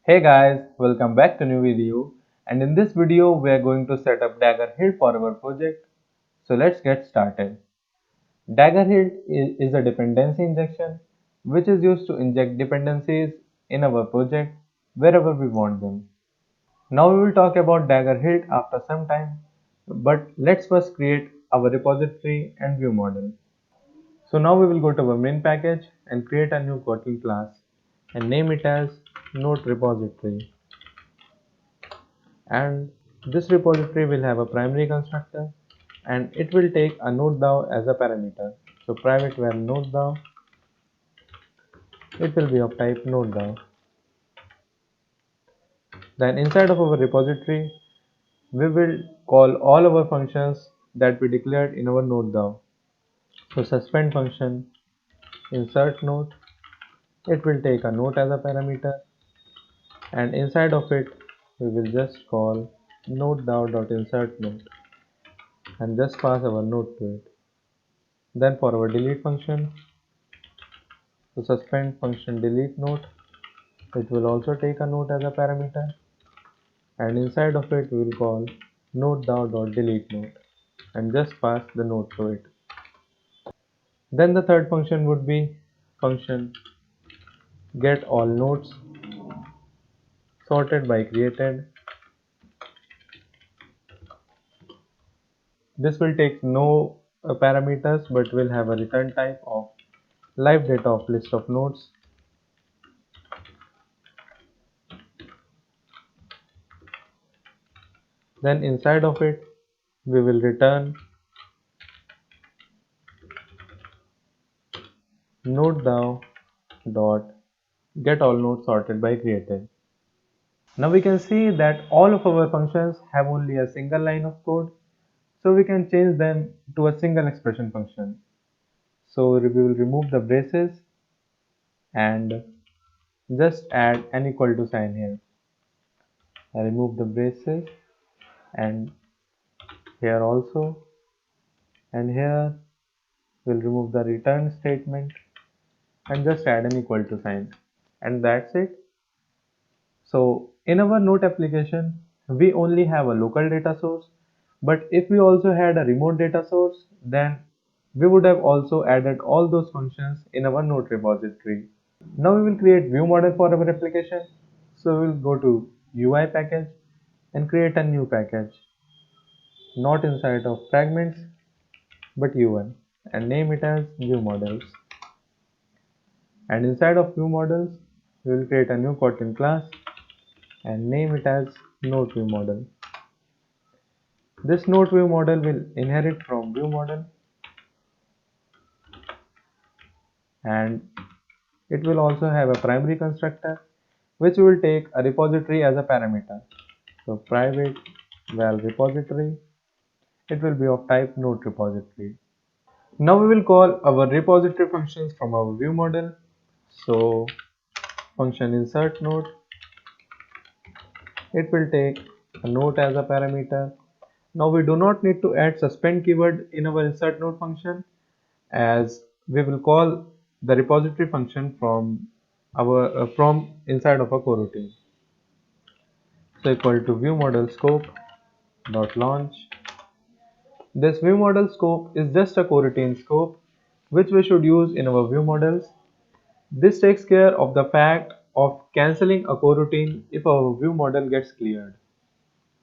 Hey guys, welcome back to new video, and in this video we are going to set up Daggerhead for our project. So let's get started. Daggerhead is a dependency injection which is used to inject dependencies in our project wherever we want them. Now we will talk about Daggerhead after some time, but let's first create our repository and view model. So now we will go to our main package and create a new Kotlin class and name it as Node Repository. And this repository will have a primary constructor and it will take a node_DAO as a parameter. So private var node_DAO, it will be of type node_DAO. Then inside of our repository, we will call all our functions that we declared in our node_DAO. So suspend function, insert node, it will take a node as a parameter, and inside of it, we will just call node_DAO.insert node and just pass our node to it. Then for our delete function, to suspend function delete node, it will also take a node as a parameter, and inside of it we will call node_DAO.delete node and just pass the node to it. Then the third function would be function get all nodes sorted by created. This will take no parameters but will have a return type of live data of list of nodes. Then inside of it we will return node_DAO dot get all nodes sorted by created. Now we can see that all of our functions have only a single line of code, so we can change them to a single expression function. So we will remove the braces and just add an equal to sign here. I remove the braces and here also, and here we'll remove the return statement and just add an equal to sign, and that's it. So in our Node application, we only have a local data source, but if we also had a remote data source, then we would have also added all those functions in our Node repository. Now we will create view model for our application. So we will go to UI package and create a new package, not inside of fragments, but UI, and name it as view models. And inside of view models, we will create a new Kotlin class and name it as node view model. This node view model will inherit from view model and it will also have a primary constructor which will take a repository as a parameter. So private val repository, it will be of type node repository. Now we will call our repository functions from our view model. So function insert node, it will take a node as a parameter. Now we do not need to add suspend keyword in our insert node function, as we will call the repository function from our from inside of a coroutine. So equal to view model scope dot launch. This view model scope is just a coroutine scope which we should use in our view models. This takes care of the fact of cancelling a coroutine if our view model gets cleared.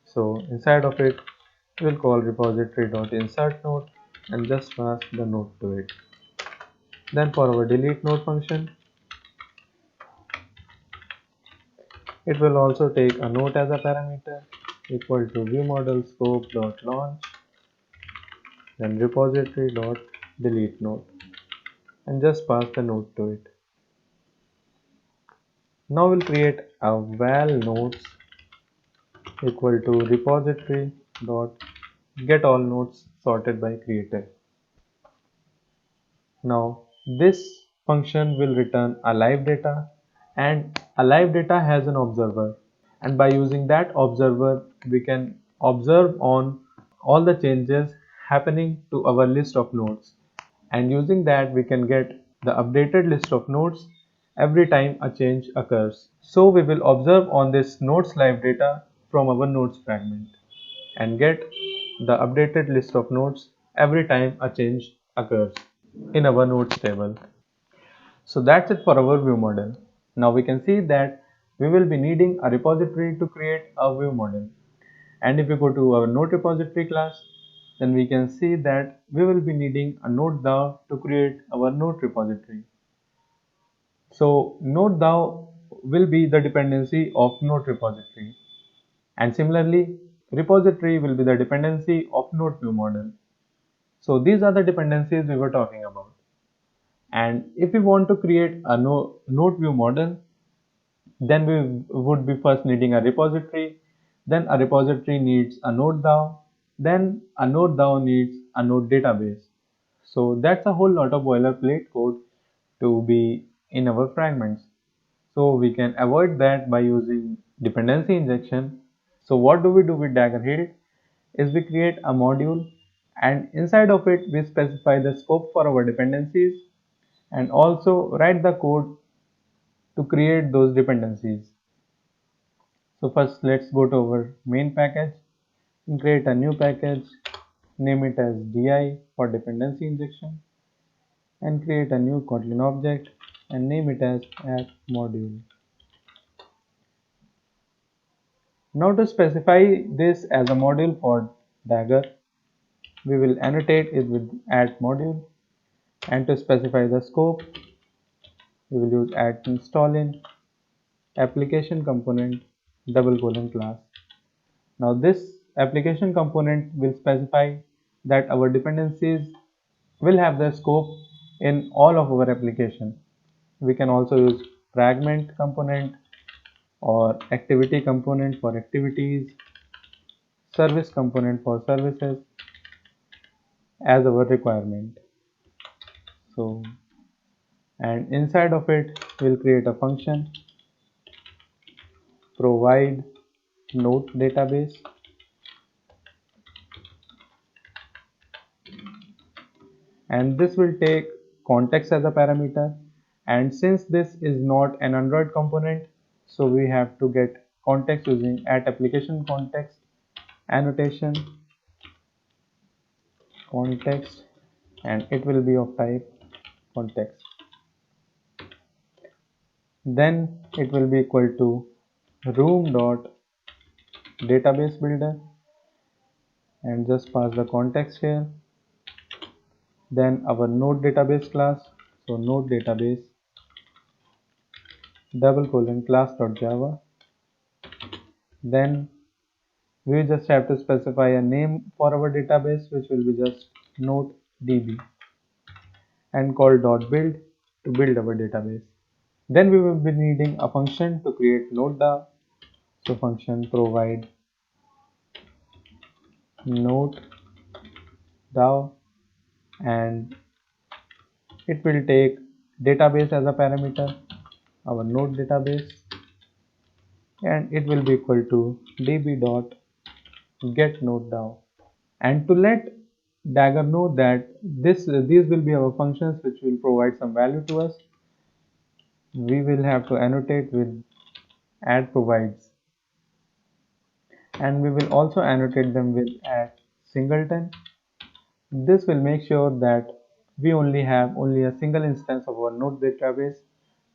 So inside of it, we'll call repository.insert node and just pass the node to it. Then for our delete node function, it will also take a node as a parameter equal to view model scope dot launch, then repository dot delete node and just pass the node to it. Now we'll create a val nodes equal to repository dot get all nodes sorted by created. Now this function will return a live data, and a live data has an observer, and by using that observer we can observe on all the changes happening to our list of nodes, and using that we can get the updated list of nodes every time a change occurs. So we will observe on this nodes live data from our nodes fragment and get the updated list of nodes every time a change occurs in our nodes table. So that's it for our view model. Now we can see that we will be needing a repository to create a view model. And if we go to our node repository class, then we can see that we will be needing a node DAO to create our node repository. So node DAO will be the dependency of node repository. And similarly, repository will be the dependency of node view model. So these are the dependencies we were talking about. And if we want to create a node view model, then we would be first needing a repository, then a repository needs a node DAO, then a node DAO needs a node database. So that's a whole lot of boilerplate code to be in our fragments. So we can avoid that by using dependency injection. So what do we do with Dagger Hilt is we create a module, and inside of it we specify the scope for our dependencies and also write the code to create those dependencies. So first let's go to our main package and create a new package, name it as di for dependency injection, and create a new Kotlin object and name it as app module. Now to specify this as a module for Dagger, we will annotate it with add module, and to specify the scope we will use add install in application component class. Now this application component will specify that our dependencies will have the scope in all of our application. We can also use fragment component or activity component for activities, service component for services as our requirement. So, and inside of it we'll create a function provide node database, and this will take context as a parameter, and since this is not an Android component, so we have to get context using at application context annotation context, and it will be of type context. Then it will be equal to room dot database builder, and just pass the context here. Then our node database class, so node database class.java. Then we just have to specify a name for our database, which will be just node db, and call .build to build our database. Then we will be needing a function to create node DAO. So function provide node DAO, and it will take database as a parameter, our node database, and it will be equal to db.getNodeDAO. And to let Dagger know that these will be our functions which will provide some value to us, we will have to annotate with add provides, and we will also annotate them with add singleton. This will make sure that we have only a single instance of our node database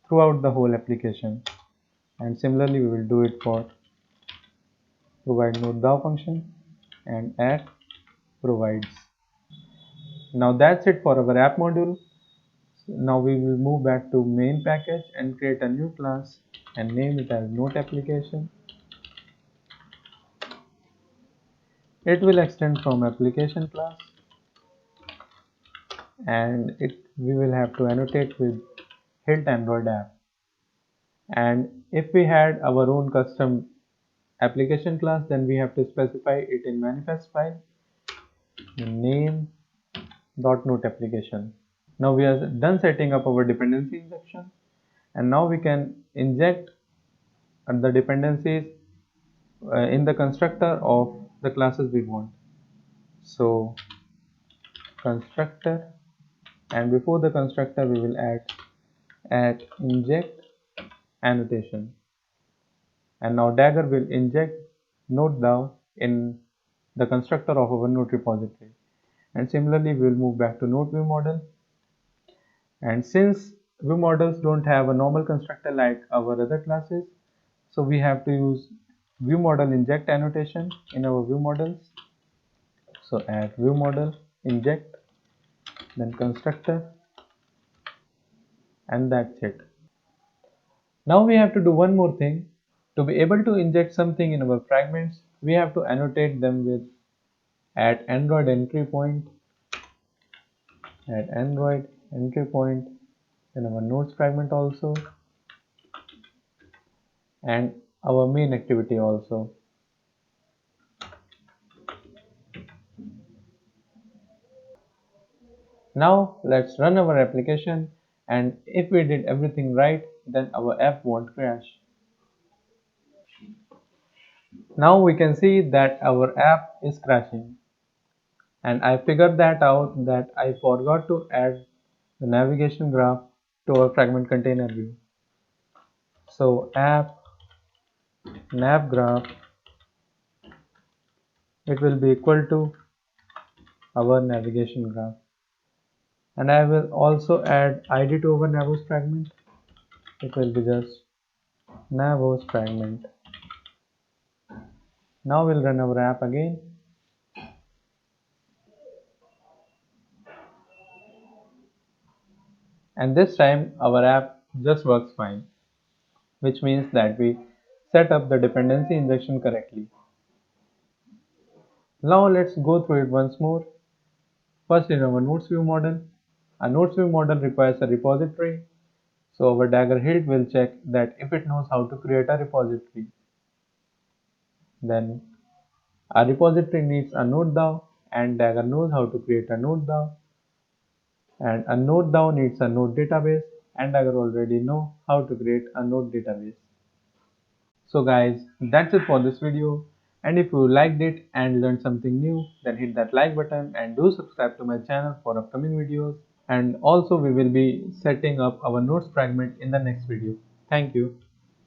throughout the whole application. And similarly we will do it for provide node DAO function and add provides. Now that's it for our app module. Now we will move back to main package and create a new class and name it as node application. It will extend from application class, and we will have to annotate with Hilt Android app. And if we had our own custom application class, then we have to specify it in manifest file name.node application. Now we are done setting up our dependency injection, and now we can inject the dependencies in the constructor of the classes we want. So constructor, and before the constructor we will add at inject annotation, and now Dagger will inject node down in the constructor of our node repository. And similarly, we will move back to node view model. And since view models don't have a normal constructor like our other classes, so we have to use view model inject annotation in our view models. So add view model inject, then constructor, and that's it. Now we have to do one more thing. To be able to inject something in our fragments, we have to annotate them with at Android entry point, at Android entry point in our nodes fragment also, and our main activity also. Now let's run our application, and if we did everything right, then our app won't crash. Now we can see that our app is crashing, and I figured that out that I forgot to add the navigation graph to our fragment container view. So app nav graph, it will be equal to our navigation graph, and I will also add id to our navos fragment. It will be just navos fragment. Now we'll run our app again, and this time our app just works fine, which means that we set up the dependency injection correctly. Now let's go through it once more. First, in our nodes view model, a nodes view model requires a repository. So our Dagger Hilt will check that if it knows how to create a repository. Then a repository needs a node DAO, and Dagger knows how to create a node DAO. And a node DAO needs a node database, and Dagger already know how to create a node database. So guys, that's it for this video. And if you liked it and learned something new, then hit that like button and do subscribe to my channel for upcoming videos. And also we will be setting up our nodes fragment in the next video. Thank you.